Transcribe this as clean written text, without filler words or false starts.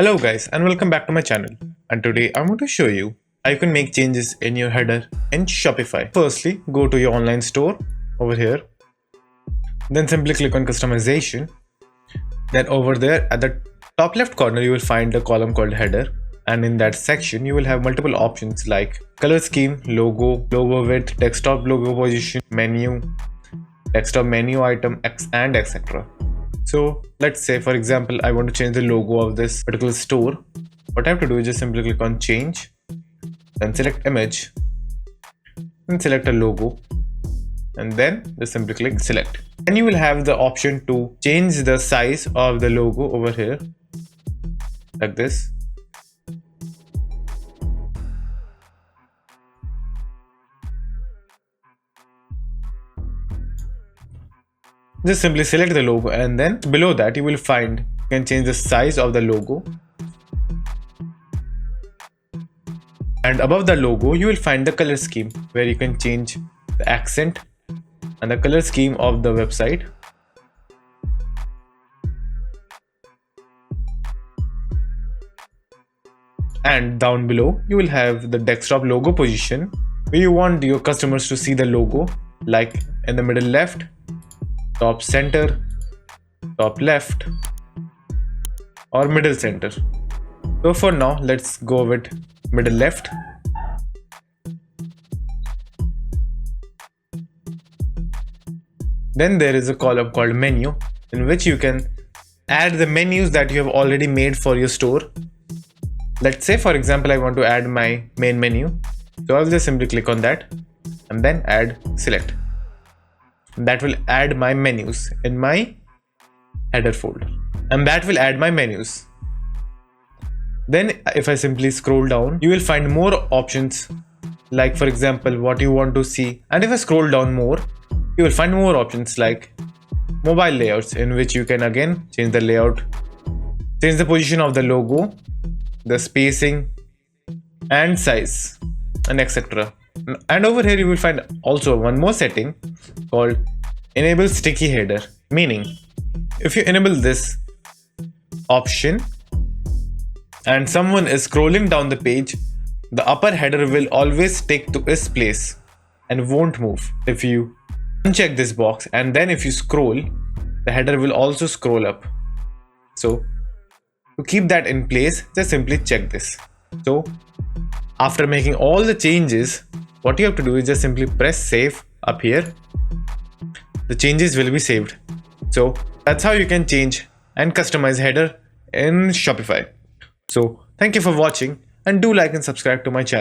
Hello guys and welcome back to my channel, and today I'm going to show you how you can make changes in your header in Shopify. Firstly, go to your online store over here, then simply click on customization. Then over there at the top left corner you will find a column called header, and in that section you will have multiple options like color scheme, logo width, desktop logo position, menu, desktop menu item, and etc. So let's say for example I want to change the logo of this particular store. What I have to do is just simply click on change, then select image, and select a logo, and then just simply click select. And you will have the option to change the size of the logo over here like this. Just simply select the logo, and then below that you will find you can change the size of the logo, and above the logo you will find the color scheme where you can change the accent and the color scheme of the website. And down below you will have the desktop logo position where you want your customers to see the logo, like in the middle left, top center, top left, or middle center. So for now let's go with middle left. Then there is a column called menu in which you can add the menus that you have already made for your store. Let's say for example I want to add my main menu, so I'll just simply click on that and then add select. That will add my menus in my header folder, and that will add my menus. Then if I simply scroll down you will find more options, like for example what you want to see. And if I scroll down more you will find more options like mobile layouts, in which you can again change the layout, change the position of the logo, the spacing and size, and etc. And over here you will find also one more setting called enable sticky header, meaning if you enable this option and someone is scrolling down the page, the upper header will always stick to its place and won't move. If you uncheck this box and then if you scroll, the header will also scroll up. So to keep that in place, just simply check this. So after making all the changes, what you have to do is just simply press save up here. The changes will be saved. So that's how you can change and customize header in Shopify. So thank you for watching, and do like and subscribe to my channel.